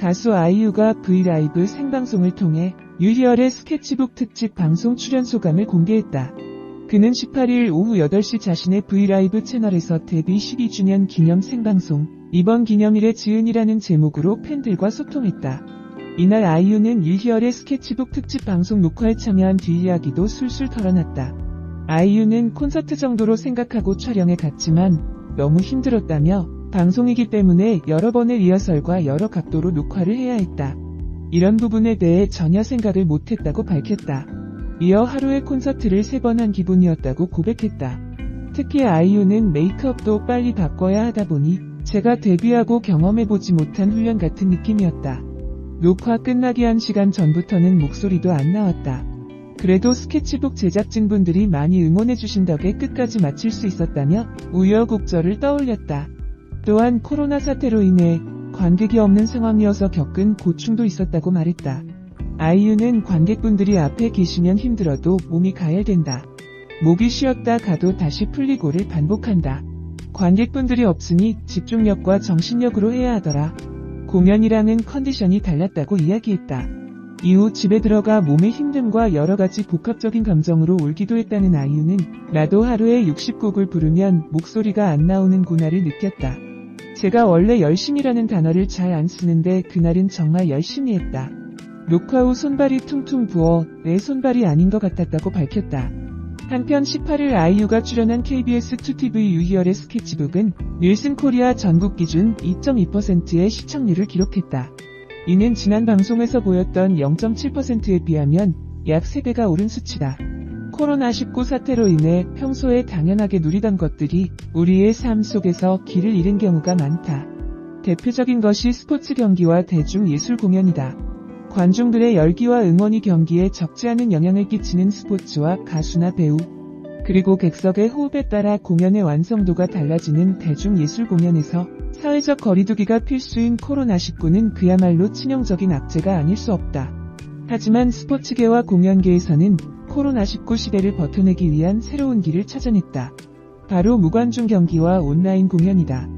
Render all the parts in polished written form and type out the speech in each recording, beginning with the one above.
가수 아이유가 브이라이브 생방송을 통해 유희열의 스케치북 특집 방송 출연 소감을 공개했다. 그는 18일 오후 8시 자신의 브이라이브 채널에서 데뷔 12주년 기념 생방송, 이번 기념일에 지은이라는 제목으로 팬들과 소통했다. 이날 아이유는 유희열의 스케치북 특집 방송 녹화에 참여한 뒤 이야기도 술술 털어놨다. 아이유는 콘서트 정도로 생각하고 촬영에 갔지만 너무 힘들었다며 방송이기 때문에 여러 번의 리허설과 여러 각도로 녹화를 해야 했다. 이런 부분에 대해 전혀 생각을 못했다고 밝혔다. 이어 하루에 콘서트를 3번 한 기분이었다고 고백했다. 특히 아이유는 메이크업도 빨리 바꿔야 하다 보니 제가 데뷔하고 경험해보지 못한 훈련 같은 느낌이었다. 녹화 끝나기 1시간 전부터는 목소리도 안 나왔다. 그래도 스케치북 제작진분들이 많이 응원해주신 덕에 끝까지 마칠 수 있었다며 우여곡절을 떠올렸다. 또한 코로나 사태로 인해 관객이 없는 상황이어서 겪은 고충도 있었다고 말했다. 아이유는 관객분들이 앞에 계시면 힘들어도 몸이 가열된다. 목이 쉬었다 가도 다시 풀리고를 반복한다. 관객분들이 없으니 집중력과 정신력으로 해야 하더라. 공연이랑은 컨디션이 달랐다고 이야기했다. 이후 집에 들어가 몸의 힘듦과 여러가지 복합적인 감정으로 울기도 했다는 아이유는 나도 하루에 60곡을 부르면 목소리가 안 나오는구나를 느꼈다. 제가 원래 열심히라는 단어를 잘 안 쓰는데 그날은 정말 열심히 했다. 녹화 후 손발이 퉁퉁 부어 내 손발이 아닌 것 같았다고 밝혔다. 한편 18일 아이유가 출연한 KBS 2TV 유희열의 스케치북은 닐슨 코리아 전국 기준 2.2%의 시청률을 기록했다. 이는 지난 방송에서 보였던 0.7%에 비하면 약 3배가 오른 수치다. 코로나19 사태로 인해 평소에 당연하게 누리던 것들이 우리의 삶 속에서 길을 잃은 경우가 많다. 대표적인 것이 스포츠 경기와 대중예술 공연이다. 관중들의 열기와 응원이 경기에 적지 않은 영향을 끼치는 스포츠와 가수나 배우, 그리고 객석의 호흡에 따라 공연의 완성도가 달라지는 대중예술 공연에서 사회적 거리두기가 필수인 코로나19는 그야말로 치명적인 악재가 아닐 수 없다. 하지만 스포츠계와 공연계에서는 코로나19 시대를 버텨내기 위한 새로운 길을 찾아냈다. 바로 무관중 경기와 온라인 공연이다.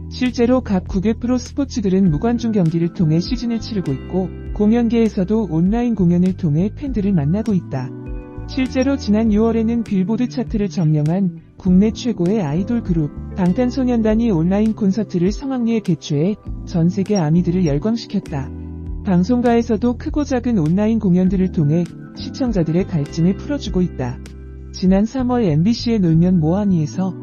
실제로 각 국의 프로 스포츠들은 무관중 경기를 통해 시즌을 치르고 있고 공연계에서도 온라인 공연을 통해 팬들을 만나고 있다. 실제로 지난 6월에는 빌보드 차트를 점령한 국내 최고의 아이돌 그룹 방탄소년단이 온라인 콘서트를 성황리에 개최해 전 세계 아미들을 열광시켰다. 방송가에서도 크고 작은 온라인 공연들을 통해 시청자들의 갈증을 풀어주고 있다. 지난 3월 MBC의 놀면 뭐하니에서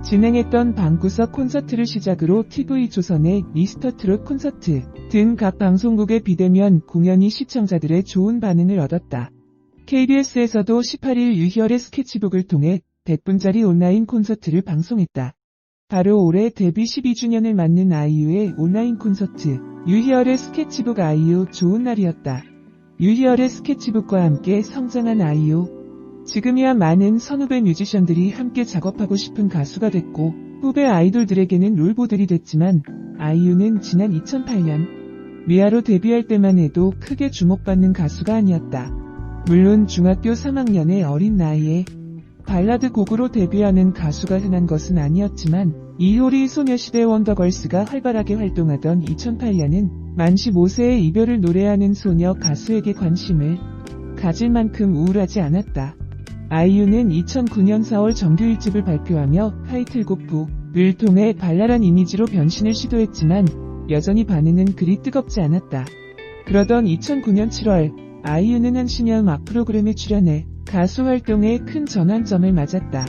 진행했던 방구석 콘서트를 시작으로 TV조선의 미스터 트롯 콘서트 등 각 방송국의 비대면 공연이 시청자들의 좋은 반응을 얻었다. KBS에서도 18일 유희열의 스케치북을 통해 100분짜리 온라인 콘서트를 방송했다. 바로 올해 데뷔 12주년을 맞는 아이유의 온라인 콘서트 유희열의 스케치북 아이유 좋은 날이었다. 유희열의 스케치북과 함께 성장한 아이유. 지금이야 많은 선후배 뮤지션들이 함께 작업하고 싶은 가수가 됐고 후배 아이돌들에게는 롤모델이 됐지만 아이유는 지난 2008년 미아로 데뷔할 때만 해도 크게 주목받는 가수가 아니었다. 물론 중학교 3학년의 어린 나이에 발라드 곡으로 데뷔하는 가수가 흔한 것은 아니었지만 이효리 소녀시대 원더걸스가 활발하게 활동하던 2008년은 만 15세의 이별을 노래하는 소녀 가수에게 관심을 가질 만큼 우울하지 않았다. 아이유는 2009년 4월 정규 1집을 발표하며 타이틀곡 부를 통해 발랄한 이미지로 변신을 시도했지만 여전히 반응은 그리 뜨겁지 않았다. 그러던 2009년 7월 아이유는 한 심야 음악 프로그램에 출연해 가수 활동에 큰 전환점을 맞았다.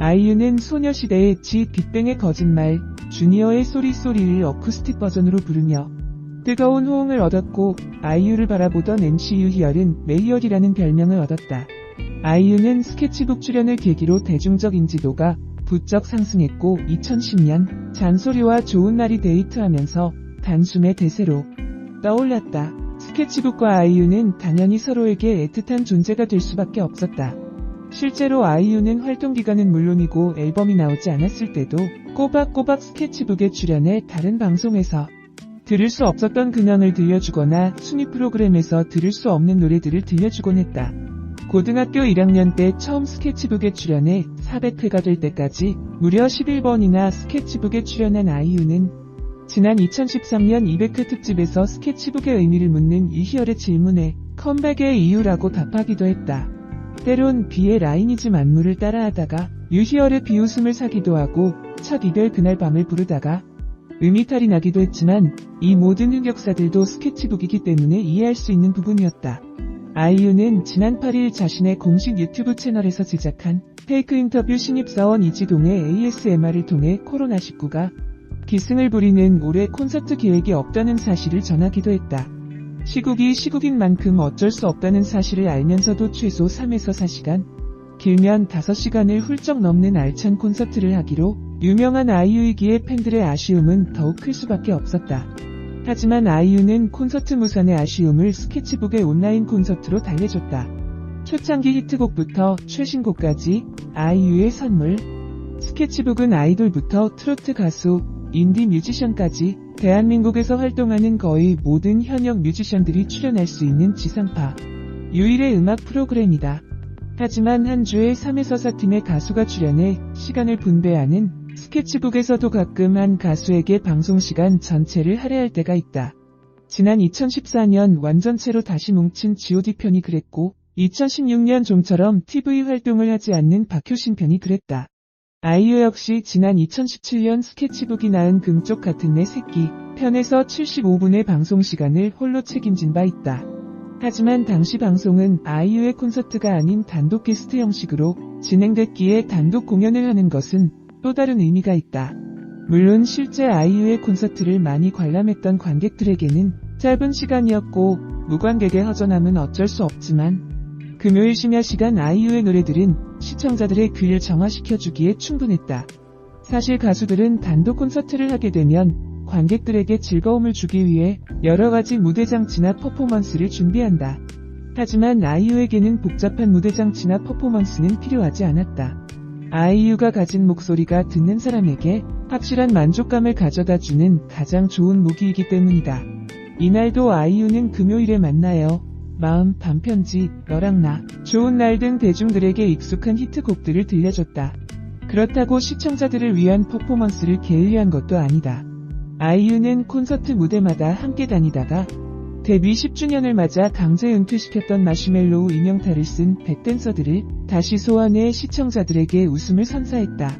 아이유는 소녀시대의 지 빅뱅의 거짓말, 주니어의 쏘리쏘리를 어쿠스틱 버전으로 부르며 뜨거운 호응을 얻었고 아이유를 바라보던 MC 유희열은 메이열이라는 별명을 얻었다. 아이유는 스케치북 출연을 계기로 대중적 인지도가 부쩍 상승했고 2010년 잔소리와 좋은 날이 데이트하면서 단숨에 대세로 떠올랐다. 스케치북과 아이유는 당연히 서로에게 애틋한 존재가 될 수밖에 없었다. 실제로 아이유는 활동 기간은 물론이고 앨범이 나오지 않았을 때도 꼬박꼬박 스케치북에 출연해 다른 방송에서 들을 수 없었던 근황을 들려주거나 순위 프로그램에서 들을 수 없는 노래들을 들려주곤 했다. 고등학교 1학년 때 처음 스케치북에 출연해 400회가 될 때까지 무려 11번이나 스케치북에 출연한 아이유는 지난 2013년 200회 특집에서 스케치북의 의미를 묻는 유희열의 질문에 컴백의 이유라고 답하기도 했다. 때론 비의 라이니즘 안무를 따라하다가 유희열의 비웃음을 사기도 하고 첫 이별 그날 밤을 부르다가 음이탈이 나기도 했지만 이 모든 흑역사들도 스케치북이기 때문에 이해할 수 있는 부분이었다. 아이유는 지난 8일 자신의 공식 유튜브 채널에서 제작한 페이크 인터뷰 신입사원 이지동의 ASMR을 통해 코로나19가 기승을 부리는 올해 콘서트 계획이 없다는 사실을 전하기도 했다. 시국이 시국인 만큼 어쩔 수 없다는 사실을 알면서도 최소 3에서 4시간, 길면 5시간을 훌쩍 넘는 알찬 콘서트를 하기로 유명한 아이유이기에 팬들의 아쉬움은 더욱 클 수밖에 없었다. 하지만 아이유는 콘서트 무산의 아쉬움을 스케치북의 온라인 콘서트로 달래줬다. 초창기 히트곡부터 최신곡까지 아이유의 선물. 스케치북은 아이돌부터 트로트 가수, 인디 뮤지션까지 대한민국에서 활동하는 거의 모든 현역 뮤지션들이 출연할 수 있는 지상파 유일의 음악 프로그램이다. 하지만 한 주에 3에서 4팀의 가수가 출연해 시간을 분배하는 스케치북에서도 가끔 한 가수에게 방송시간 전체를 할애할 때가 있다. 지난 2014년 완전체로 다시 뭉친 G.O.D 편이 그랬고 2016년 좀처럼 TV 활동을 하지 않는 박효신 편이 그랬다. 아이유 역시 지난 2017년 스케치북이 낳은 금쪽 같은 내 새끼 편에서 75분의 방송시간을 홀로 책임진 바 있다. 하지만 당시 방송은 아이유의 콘서트가 아닌 단독 게스트 형식으로 진행됐기에 단독 공연을 하는 것은 또 다른 의미가 있다. 물론 실제 아이유의 콘서트를 많이 관람했던 관객들에게는 짧은 시간이었고 무관객의 허전함은 어쩔 수 없지만 금요일 심야 시간 아이유의 노래들은 시청자들의 귀를 정화시켜주기에 충분했다. 사실 가수들은 단독 콘서트를 하게 되면 관객들에게 즐거움을 주기 위해 여러가지 무대 장치나 퍼포먼스를 준비한다. 하지만 아이유에게는 복잡한 무대 장치나 퍼포먼스는 필요하지 않았다. 아이유가 가진 목소리가 듣는 사람에게 확실한 만족감을 가져다주는 가장 좋은 무기이기 때문이다. 이날도 아이유는 금요일에 만나요, 마음, 반편지, 너랑 나, 좋은 날 등 대중들에게 익숙한 히트곡들을 들려줬다. 그렇다고 시청자들을 위한 퍼포먼스를 게을리한 것도 아니다. 아이유는 콘서트 무대마다 함께 다니다가 데뷔 10주년을 맞아 강제 은퇴시켰던 마시멜로우 인형탈을 쓴 백댄서들을 다시 소환해 시청자들에게 웃음을 선사했다.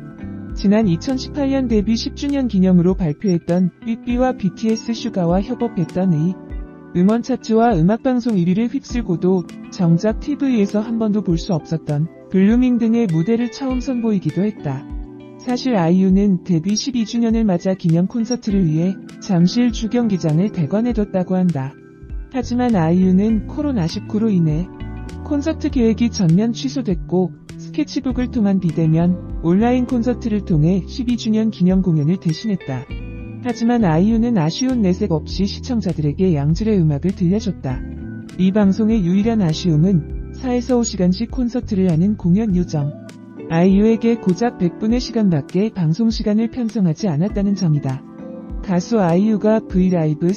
지난 2018년 데뷔 10주년 기념으로 발표했던 삐삐와 BTS 슈가와 협업했던 의 음원 차트와 음악방송 1위를 휩쓸고도 정작 TV에서 한 번도 볼 수 없었던 블루밍 등의 무대를 처음 선보이기도 했다. 사실 아이유는 데뷔 12주년을 맞아 기념 콘서트를 위해 잠실 주경기장을 대관해뒀다고 한다. 하지만 아이유는 코로나19로 인해 콘서트 계획이 전면 취소됐고 스케치북을 통한 비대면 온라인 콘서트를 통해 12주년 기념 공연을 대신했다. 하지만 아이유는 아쉬운 내색 없이 시청자들에게 양질의 음악을 들려줬다. 이 방송의 유일한 아쉬움은 4에서 5시간씩 콘서트를 하는 공연 요정. 아이유에게 고작 100분의 시간밖에 방송 시간을 편성하지 않았다는 점이다. 가수 아이유가 브이라이브